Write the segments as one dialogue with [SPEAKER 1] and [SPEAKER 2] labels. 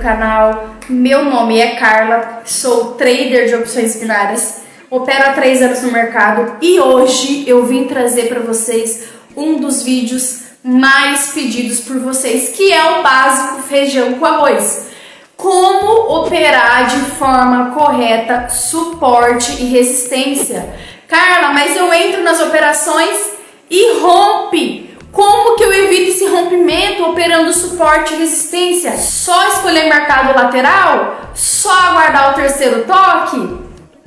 [SPEAKER 1] canal. Meu nome é Carla, sou trader de opções binárias, opero há 3 anos no mercado e hoje eu vim trazer para vocês um dos vídeos mais pedidos por vocês, que é o básico feijão com arroz. Como operar de forma correta suporte e resistência. Carla, mas eu entro nas operações e rompe. Como que eu evito esse rompimento operando suporte e resistência? Só escolher mercado lateral? Só aguardar o terceiro toque?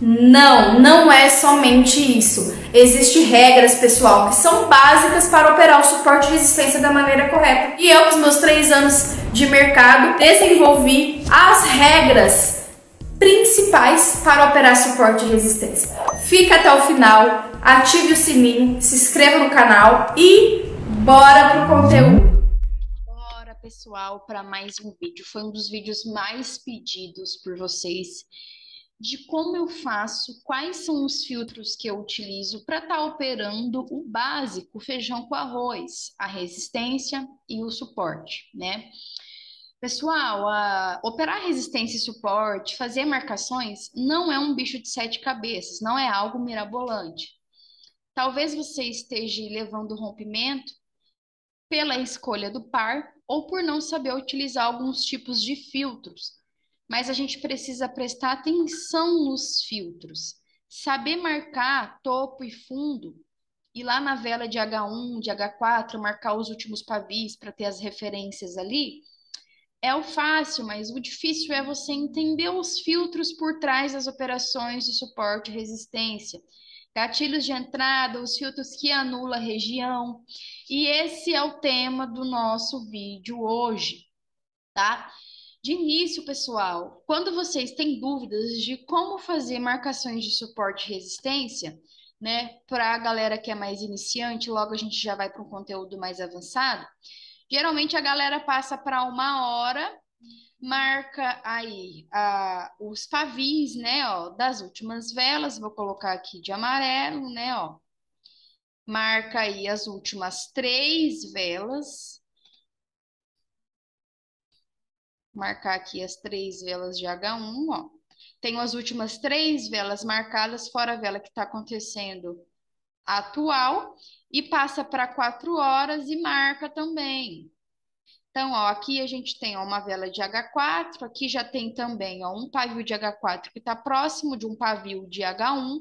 [SPEAKER 1] Não, não é somente isso. Existem regras, pessoal, que são básicas para operar o suporte e resistência da maneira correta. E eu, com os meus 3 anos de mercado, desenvolvi as regras principais para operar suporte e resistência. Fica até o final, ative o sininho, se inscreva no canal e bora pro conteúdo.
[SPEAKER 2] Bora, pessoal, para mais um vídeo. Foi um dos vídeos mais pedidos por vocês de como eu faço, quais são os filtros que eu utilizo para estar operando o básico, o feijão com arroz, a resistência e o suporte, né? Pessoal, operar resistência e suporte, fazer marcações, não é um bicho de 7 cabeças, não é algo mirabolante. Talvez você esteja levando rompimento pela escolha do par ou por não saber utilizar alguns tipos de filtros. Mas a gente precisa prestar atenção nos filtros, saber marcar topo e fundo, ir lá na vela de H1, de H4, marcar os últimos pavis para ter as referências ali. É o fácil, mas o difícil é você entender os filtros por trás das operações de suporte e resistência. Gatilhos de entrada, os filtros que anulam a região. E esse é o tema do nosso vídeo hoje, tá? De início, pessoal, quando vocês têm dúvidas de como fazer marcações de suporte e resistência, né, para a galera que é mais iniciante, logo a gente já vai para um conteúdo mais avançado. Geralmente a galera passa para 1 hora, marca aí os pavis, né, ó, das últimas velas, vou colocar aqui de amarelo, né, ó. Marca aí as últimas 3 velas. Marcar aqui as 3 velas de H1, ó. Tenho as últimas 3 velas marcadas, fora a vela que está acontecendo atual, e passa para 4 horas e marca também. Então, ó, aqui a gente tem ó, uma vela de H4, aqui já tem também ó, um pavio de H4 que está próximo de um pavio de H1.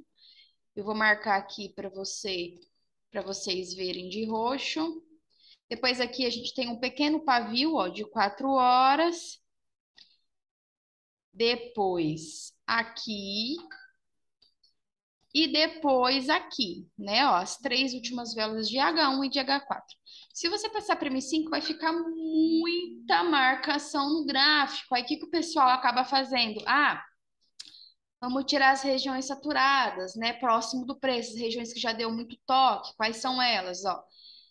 [SPEAKER 2] Eu vou marcar aqui para vocês verem de roxo. Depois aqui a gente tem um pequeno pavio ó, de 4 horas. Depois aqui e depois aqui, né? Ó, as 3 últimas velas de H1 e de H4. Se você passar para M5, vai ficar muita marcação no gráfico. Aí o que que o pessoal acaba fazendo? Ah, vamos tirar as regiões saturadas, né? Próximo do preço, as regiões que já deu muito toque. Quais são elas? Ó,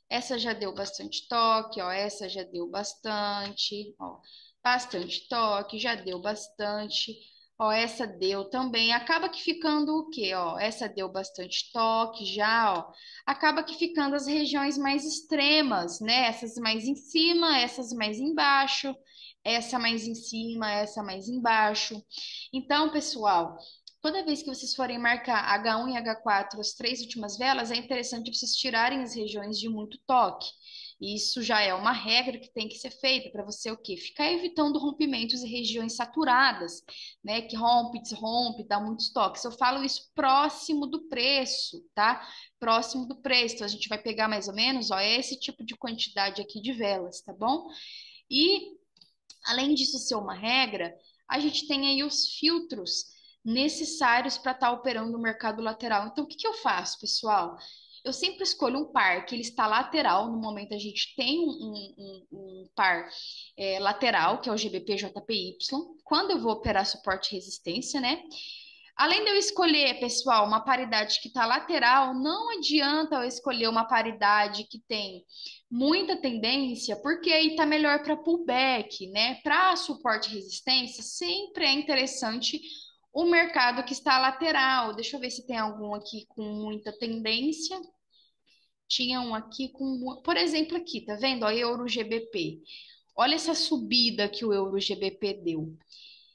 [SPEAKER 2] essa já deu bastante toque, ó, essa já deu bastante, ó, bastante toque, já deu bastante, ó, essa deu também. Acaba que ficando o quê, ó? Essa deu bastante toque já, ó. Acaba que ficando as regiões mais extremas, né? Essas mais em cima, essas mais embaixo, essa mais em cima, essa mais embaixo. Então, pessoal, toda vez que vocês forem marcar H1 e H4, as 3 últimas velas, é interessante vocês tirarem as regiões de muito toque. Isso já é uma regra que tem que ser feita para você o quê? Ficar evitando rompimentos em regiões saturadas, né? Que rompe, desrompe, dá muitos toques. Eu falo isso próximo do preço, tá? Próximo do preço. Então, a gente vai pegar mais ou menos, ó, esse tipo de quantidade aqui de velas, tá bom? E, além disso ser uma regra, a gente tem aí os filtros necessários para estar operando no mercado lateral. Então, o que que eu faço, pessoal? Eu sempre escolho um par que ele está lateral. No momento, a gente tem um par lateral, que é o GBP-JPY. Quando eu vou operar suporte e resistência, né? Além de eu escolher, pessoal, uma paridade que está lateral, não adianta eu escolher uma paridade que tem muita tendência, porque aí tá melhor para pullback, né? Para suporte e resistência, sempre é interessante o mercado que está lateral. Deixa eu ver se tem algum aqui com muita tendência. Tinha um aqui com, por exemplo, aqui, tá vendo? Ó, Euro GBP. Olha essa subida que o euro GBP deu.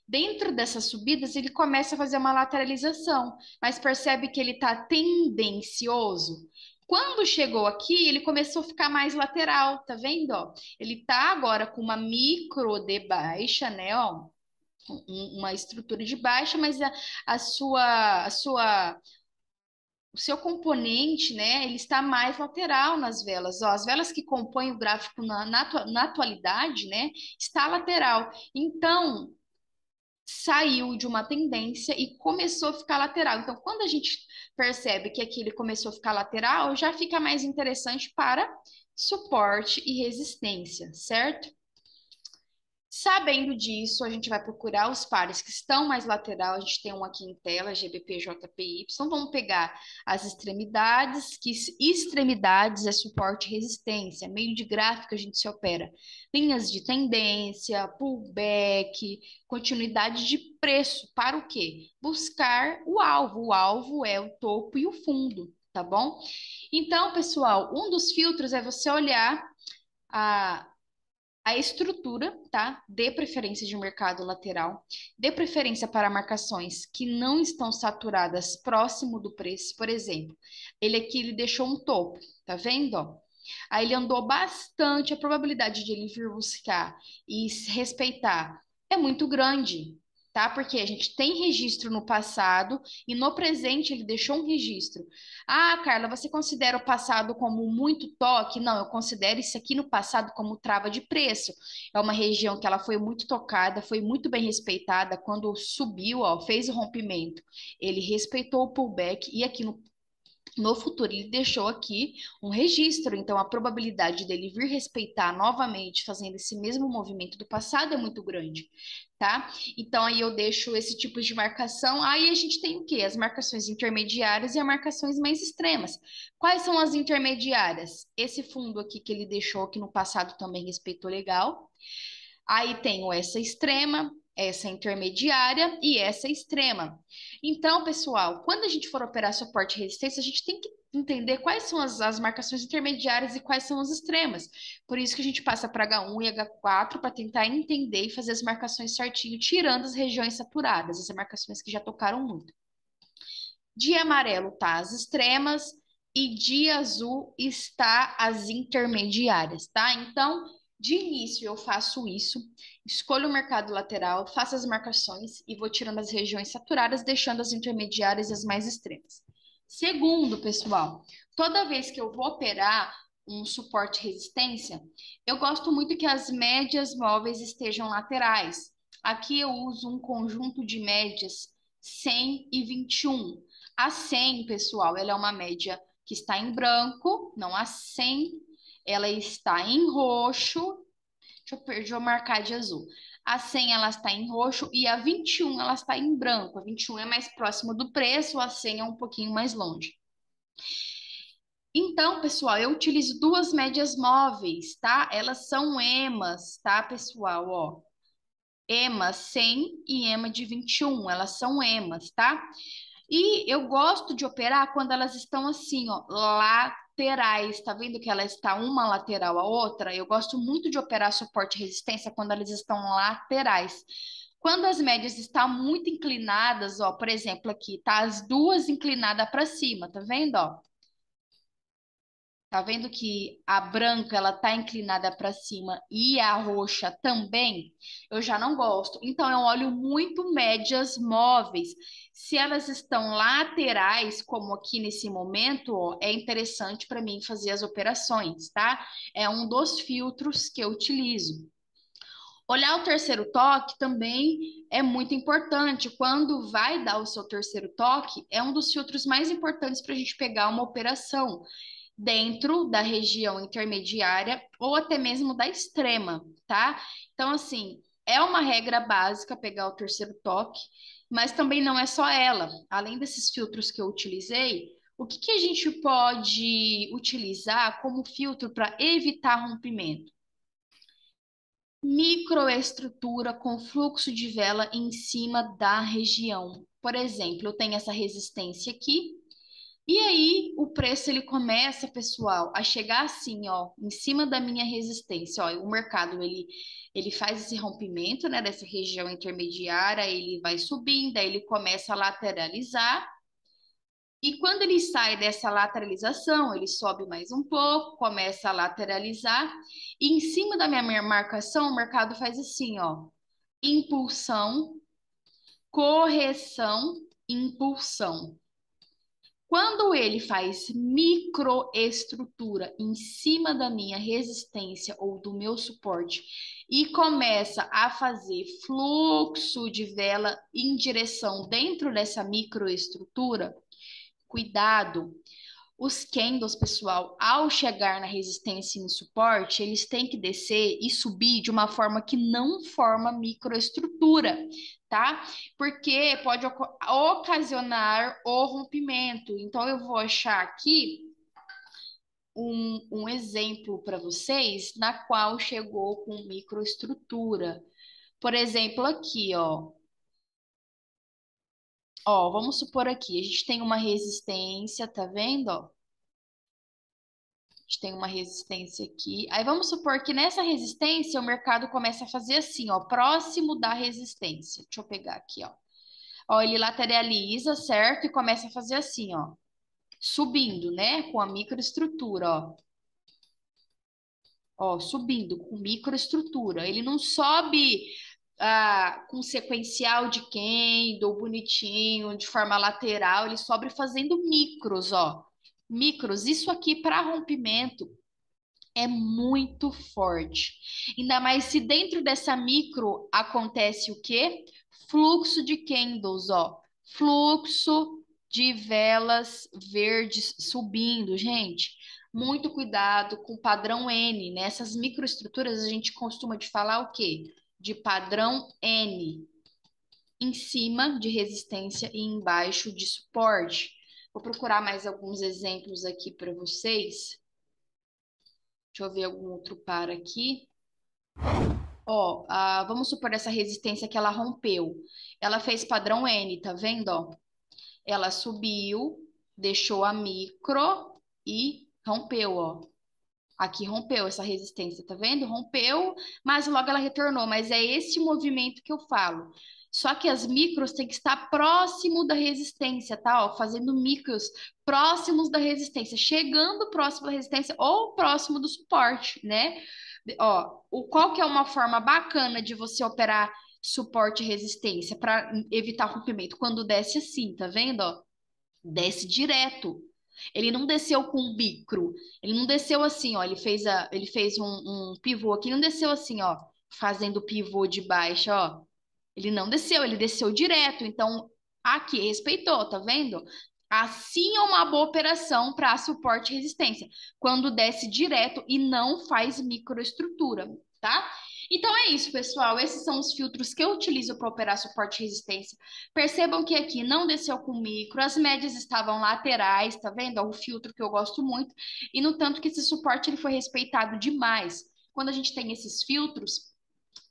[SPEAKER 2] Dentro dessas subidas, ele começa a fazer uma lateralização, mas percebe que ele está tendencioso. Quando chegou aqui, ele começou a ficar mais lateral, tá vendo? Ó? Ele está agora com uma micro de baixa, né? Ó, uma estrutura de baixa, mas o seu componente, né, ele está mais lateral nas velas. Ó, as velas que compõem o gráfico na atualidade, né, está lateral. Então, saiu de uma tendência e começou a ficar lateral. Então, quando a gente percebe que aqui ele começou a ficar lateral, já fica mais interessante para suporte e resistência, certo? Sabendo disso, a gente vai procurar os pares que estão mais lateral. A gente tem um aqui em tela, GBP, JPY. Vamos pegar as extremidades, que extremidades é suporte e resistência. Meio de gráfico a gente se opera. Linhas de tendência, pullback, continuidade de preço. Para o quê? Buscar o alvo. O alvo é o topo e o fundo, tá bom? Então, pessoal, um dos filtros é você olhar a estrutura, tá? Dê preferência de mercado lateral, dê preferência para marcações que não estão saturadas próximo do preço. Por exemplo, ele aqui ele deixou um topo, tá vendo? Ó? Aí ele andou bastante, a probabilidade de ele vir buscar e se respeitar é muito grande, tá? Porque a gente tem registro no passado e no presente ele deixou um registro. Ah, Carla, você considera o passado como muito toque? Não, eu considero isso aqui no passado como trava de preço. É uma região que ela foi muito tocada, foi muito bem respeitada quando subiu, ó, fez o rompimento. Ele respeitou o pullback e aqui no futuro, ele deixou aqui um registro, então a probabilidade dele vir respeitar novamente, fazendo esse mesmo movimento do passado é muito grande, tá? Então aí eu deixo esse tipo de marcação. Aí a gente tem o quê? As marcações intermediárias e as marcações mais extremas. Quais são as intermediárias? Esse fundo aqui que ele deixou, que no passado também respeitou legal. Aí tenho essa extrema, essa intermediária e essa extrema. Então, pessoal, quando a gente for operar suporte e resistência, a gente tem que entender quais são as marcações intermediárias e quais são as extremas. Por isso que a gente passa para H1 e H4 para tentar entender e fazer as marcações certinho, tirando as regiões saturadas, as marcações que já tocaram muito. De amarelo tá as extremas e de azul está as intermediárias, tá? Então, de início eu faço isso, escolho o mercado lateral, faço as marcações e vou tirando as regiões saturadas, deixando as intermediárias e as mais extremas. Segundo, pessoal, toda vez que eu vou operar um suporte e resistência, eu gosto muito que as médias móveis estejam laterais. Aqui eu uso um conjunto de médias 100 e 21. A 100, pessoal, ela é uma média que está em branco, não a 100, ela está em roxo. Deixa eu marcar de azul. A 100 ela está em roxo e a 21 ela está em branco. A 21 é mais próximo do preço, a 100 é um pouquinho mais longe. Então, pessoal, eu utilizo duas médias móveis, tá? Elas são EMAs, tá, pessoal? Ó, EMA 100 e EMA de 21, elas são EMAs, tá? E eu gosto de operar quando elas estão assim, ó, laterais. Tá vendo que ela está uma lateral à outra? Eu gosto muito de operar suporte e resistência quando elas estão laterais. Quando as médias estão muito inclinadas, ó, por exemplo, aqui, tá as duas inclinadas para cima, tá vendo, ó? Tá vendo que a branca ela tá inclinada para cima e a roxa também? Eu já não gosto. Então eu olho muito médias móveis. Se elas estão laterais, como aqui nesse momento, ó, é interessante para mim fazer as operações, tá? É um dos filtros que eu utilizo. Olhar o terceiro toque também é muito importante. Quando vai dar o seu terceiro toque, é um dos filtros mais importantes para a gente pegar uma operação dentro da região intermediária ou até mesmo da extrema, tá? Então, assim, é uma regra básica pegar o terceiro toque, mas também não é só ela. Além desses filtros que eu utilizei, o que que a gente pode utilizar como filtro para evitar rompimento? Microestrutura com fluxo de vela em cima da região. Por exemplo, eu tenho essa resistência aqui, E aí, o preço ele começa, pessoal, a chegar assim, ó, em cima da minha resistência, ó, o mercado ele faz esse rompimento, né, dessa região intermediária, ele vai subindo, aí ele começa a lateralizar. E quando ele sai dessa lateralização, ele sobe mais um pouco, começa a lateralizar, e em cima da minha marcação, o mercado faz assim, ó, impulsão, correção, impulsão. Quando ele faz microestrutura em cima da minha resistência ou do meu suporte e começa a fazer fluxo de vela em direção dentro dessa microestrutura, cuidado. Os candles, pessoal, ao chegar na resistência e no suporte, eles têm que descer e subir de uma forma que não forma microestrutura, tá? Porque pode ocasionar o rompimento. Então, eu vou achar aqui um exemplo para vocês na qual chegou com microestrutura. Por exemplo, aqui, ó. Ó, vamos supor aqui, a gente tem uma resistência, tá vendo, ó? A gente tem uma resistência aqui. Aí vamos supor que nessa resistência o mercado começa a fazer assim, ó, próximo da resistência. Deixa eu pegar aqui, ó. Ó, ele lateraliza, certo? E começa a fazer assim, ó, subindo, né? Com a microestrutura, ó. Ó, subindo com microestrutura. Ele não sobe com sequencial de candle, bonitinho, de forma lateral. Ele sobe fazendo micros, ó. Micros. Isso aqui para rompimento é muito forte. Ainda mais se dentro dessa micro acontece o quê? Fluxo de candles, ó. Fluxo de velas verdes subindo, gente. Muito cuidado com o padrão N. Nessas microestruturas a gente costuma de falar o quê? De padrão N. Em cima de resistência e embaixo de suporte. Vou procurar mais alguns exemplos aqui para vocês. Deixa eu ver algum outro par aqui. Ó, vamos supor essa resistência que ela rompeu. Ela fez padrão N, tá vendo? Ó? Ela subiu, deixou a micro e rompeu, ó. Aqui rompeu essa resistência, tá vendo? Rompeu, mas logo ela retornou. Mas é esse movimento que eu falo. Só que as micros têm que estar próximo da resistência, tá? Ó, fazendo micros próximos da resistência, chegando próximo da resistência ou próximo do suporte, né? Ó, qual que é uma forma bacana de você operar suporte e resistência para evitar rompimento? Quando desce assim, tá vendo? Ó? Desce direto. Ele não desceu com um bicro. Ele não desceu assim, ó. Ele fez um pivô aqui, não desceu assim, ó, fazendo pivô de baixo, ó. Ele não desceu, ele desceu direto. Então, aqui respeitou, tá vendo? Assim é uma boa operação para suporte e resistência, quando desce direto e não faz microestrutura, tá? Então é isso, pessoal. Esses são os filtros que eu utilizo para operar suporte e resistência. Percebam que aqui não desceu com micro, as médias estavam laterais, tá vendo? É um filtro que eu gosto muito. E no tanto que esse suporte ele foi respeitado demais. Quando a gente tem esses filtros,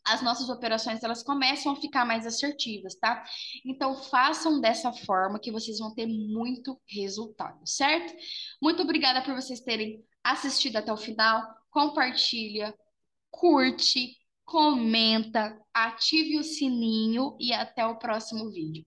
[SPEAKER 2] as nossas operações elas começam a ficar mais assertivas, tá? Então façam dessa forma que vocês vão ter muito resultado, certo? Muito obrigada por vocês terem assistido até o final. Compartilha, curte, comenta, ative o sininho e até o próximo vídeo.